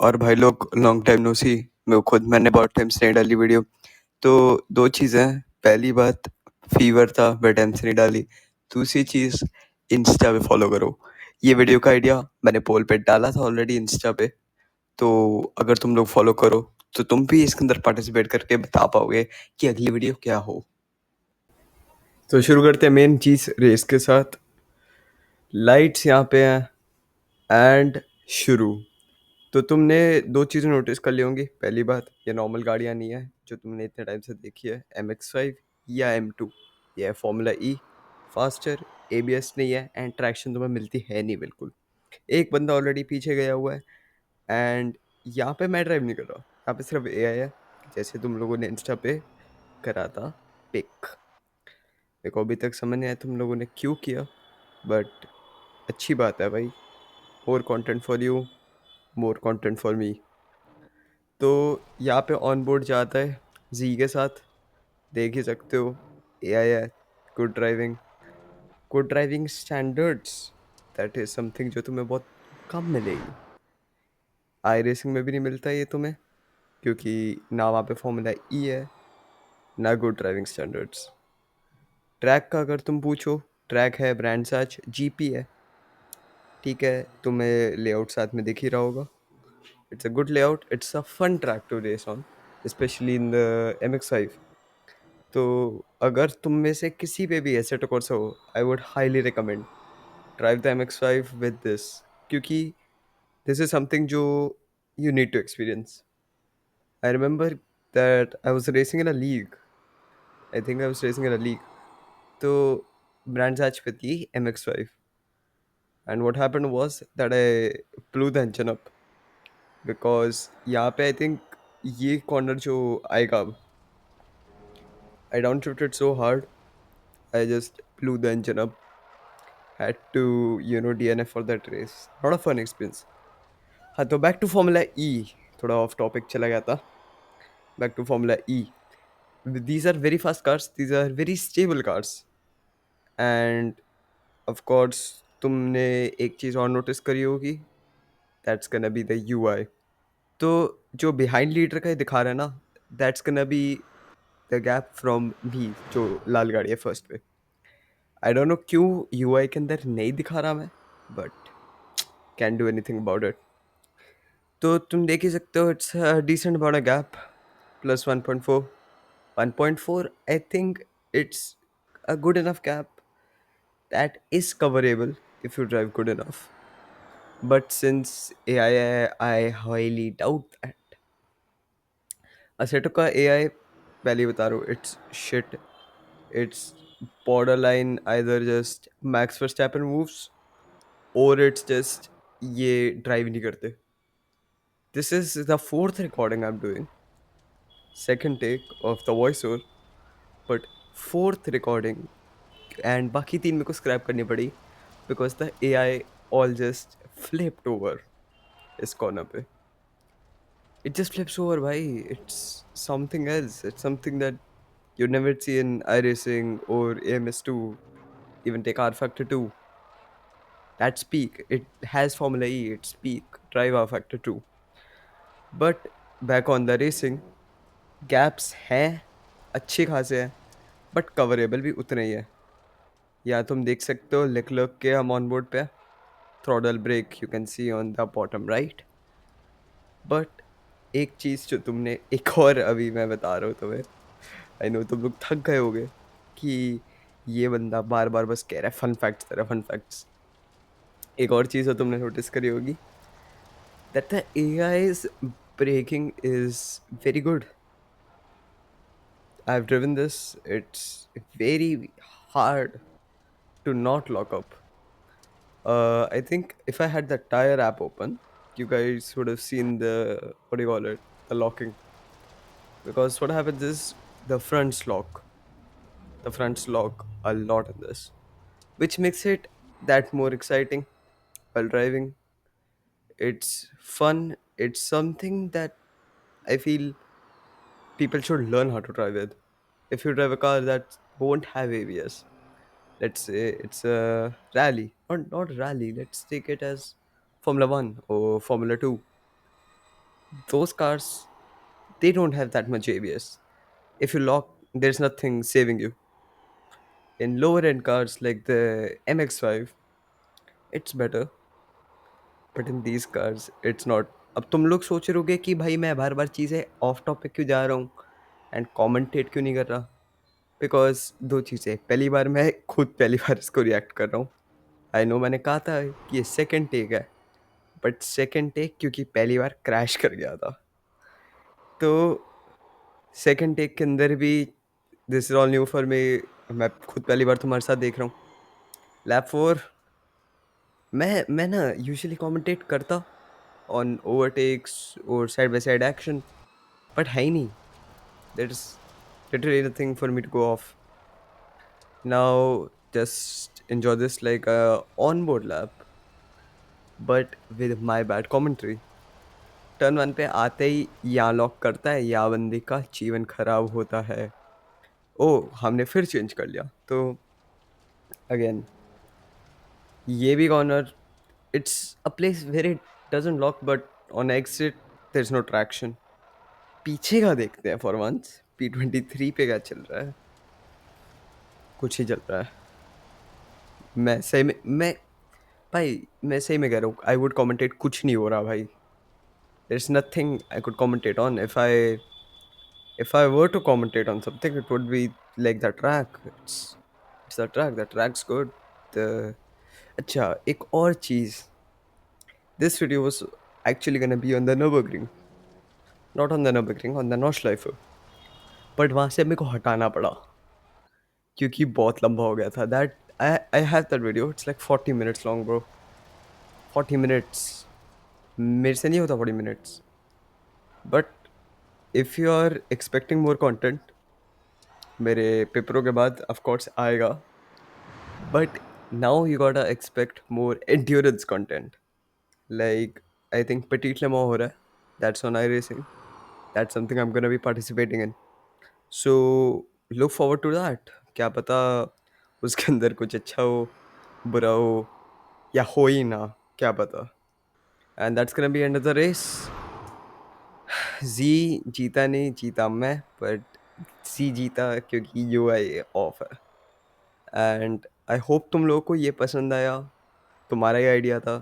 और भाई लोग लॉन्ग टाइम नो सी। मैंने बहुत टाइम से नहीं डाली वीडियो। तो दो चीज़ें हैं। पहली बात, फीवर था बट टाइम से नहीं डाली। दूसरी चीज़, इंस्टा पे फॉलो करो। ये वीडियो का आइडिया मैंने पोल पे डाला था ऑलरेडी इंस्टा पे। तो अगर तुम लोग फॉलो करो तो तुम भी इसके अंदर पार्टिसिपेट करके बता पाओगे कि अगली वीडियो क्या हो। तो शुरू करते हैं मेन चीज़ रेस के साथ। लाइट्स यहाँ पे हैं एंड शुरू। तो तुमने दो चीज़ें नोटिस कर ली होंगी। पहली बात, ये नॉर्मल गाड़ियाँ नहीं है जो तुमने इतने टाइम से देखी है, MX5 या M2। ये है फॉर्मूला ई। फास्टर, ABS नहीं है एंड ट्रैक्शन तुम्हें मिलती है नहीं बिल्कुल। एक बंदा ऑलरेडी पीछे गया हुआ है एंड यहाँ पे मैं ड्राइव नहीं कर रहा, यहाँ पे सिर्फ AI है, जैसे तुम लोगों ने इंस्टा पे करा था पिक। मेरे को अभी तक समझ नहीं आया तुम लोगों ने क्यों किया, बट अच्छी बात है भाई। More content for you, more content for me. तो यहाँ पे ऑन बोर्ड जाता है जी के साथ, देख ही सकते हो AI है। Good driving, good driving standards, that is something जो तुम्हें बहुत कम मिलेगी। आई रेसिंग में भी नहीं मिलता ये तुम्हें, क्योंकि ना वहाँ पे फॉर्मूला ई है ना गुड ड्राइविंग स्टैंडर्ड्स। ट्रैक का अगर तुम पूछो, ट्रैक है ब्रांड साच GP है। ठीक है, तुम्हें लेआउट साथ में दिख ही रहा होगा। It's a good layout, it's a fun track to race on, specially in the MX5। तो अगर तुम में से किसी पे भी एसेट कोर्स हो, I would highly recommend drive the MX5 with this, क्योंकि दिस इज समथिंग जो you need to experience. I remember that I was racing in a league, I think I was racing in a league. तो Brands Hatch पे थी MX5 and what happened was that I blew the engine up, because यहाँ पे I think ये corner जो आएगा, I down shifted so hard, I just blew the engine up, had to DNF for that race. Not a fun experience. हाँ, तो back to formula ई। थोड़ा of topic चला गया था। Back to formula E. These are very fast cars, these are very stable cars and of course तुमने एक चीज़ और notice करी होगी, that's gonna be the UI। तो जो बिहाइंड लीडर का ये दिखा रहा है ना, that's gonna be the gap from me, जो लाल गाड़ी है फर्स्ट पे। आई डोंट नो क्यों UI के अंदर नहीं दिखा रहा मैं, but can do anything about it. तो तुम देख ही सकते हो, it's decent about a gap, plus 1.4। 1.4, I think it's a good enough gap that is coverable if you drive good enough. But since I highly doubt that. Assetto का AI, पहले बता रहा हूँ, it's shit. It's borderline either just Max Verstappen moves or it's just ये drive नहीं करते. This is the fourth recording I'm doing. Second take of the voiceover, but fourth recording, and बाकी तीन मेरे को scrap करनी पड़ी because the AI all just flipped over इस corner पे. It just flips over, भाई. It's something else. It's something that you'd never see in iRacing or AMS2, even take R Factor 2. That's peak. It has Formula E, it's peak. Drive R Factor 2. But back on the racing, gaps हैं, अच्छे खासे हैं, but कवरेबल भी उतने ही है। या तुम देख सकते हो लेक्लर्क के हम ऑन बोर्ड पे, throttle brake you can see on the bottom right. But एक चीज़ जो तुमने, एक और अभी मैं बता रहा हूँ तुम्हें, आई नो तुम लोग थक गए होगे कि ये बंदा बार बार बस कह रहा है फन फैक्ट्स, तेरा फन फैक्ट्स। एक और चीज़ जो तुमने नोटिस करी होगी, that the AI's braking is very good. I've driven this. It's very hard to not lock up. I think if I had the tire app open, you guys would have seen the, what do you call it, the locking. Because what happens is the fronts lock. The fronts lock a lot in this, which makes it that more exciting while driving. It's fun. It's something that I feel people should learn how to drive with. If you drive a car that won't have ABS, let's say it's a rally, or not rally, let's take it as Formula 1 or Formula 2. those cars, they don't have that much ABS. If you lock, there's nothing saving you. In lower end cars like the MX-5, it's better, but in these cars, it's not. अब तुम लोग सोच रहे होगे कि भाई मैं बार बार चीज़ें ऑफ टॉपिक क्यों जा रहा हूँ एंड कमेंटेट क्यों नहीं कर रहा, बिकॉज दो चीज़ें, पहली बार मैं खुद पहली बार इसको रिएक्ट कर रहा हूँ. आई नो मैंने कहा था कि ये सेकंड टेक है, बट सेकंड टेक क्योंकि पहली बार क्रैश कर गया था, तो सेकंड टेक के अंदर भी this is all new for me. मैं खुद पहली बार तुम्हारे साथ देख रहा हूँ. लैप 4, मैं ना यूजुअली कमेंटेट करता ऑन ओवरटेक्स और side by side action, but है ही नहीं. That is literally nothing for me to go off. Now just enjoy this like a onboard lap, but with my bad commentary. Turn 1 पे आते ही यहाँ lock करता है, या बंदे का जीवन खराब होता है. ओह, हमने फिर चेंज कर लिया. तो अगेन ये भी corner, it's a place where it doesn't lock, but on exit there is no traction. पीछे का देखते हैं फॉर वंस. P23 पे क्या चल रहा है? कुछ ही चल रहा है. मैं सही में मैं भाई मैं सही में कह रहा हूँ, आई वुड कमेंटेट, कुछ नहीं हो रहा भाई. There is nothing I could commentate on. if I were to commentate on something, it would be like the track. It's the track. The track's good. The अच्छा, एक और चीज. This video was actually gonna be on the Nürburgring, not on the Nürburgring, on the Nordschleife. But वहाँ से मेरे को हटाना पड़ा क्योंकि बहुत लंबा हो गया था. That I have that video. It's like 40 minutes long, bro. 40 minutes. मेरे से नहीं होता 40 minutes. But if you are expecting more content, मेरे पेपरों के बाद of course आएगा. But now you gotta expect more endurance content. Like, I think Petit Le Mans हो रहा है. That's on iRacing. That's something I'm gonna be participating in. So look forward to that. क्या पता उसके अंदर कुछ अच्छा हो, बुरा हो, या हो ही ना, क्या पता. And that's gonna be another race. Z जीता नहीं, जीता मैं, but C जीता क्योंकि UI ऑफ है. एंड आई होप तुम लोगों को ये पसंद आया. तुम्हारा ही आइडिया था.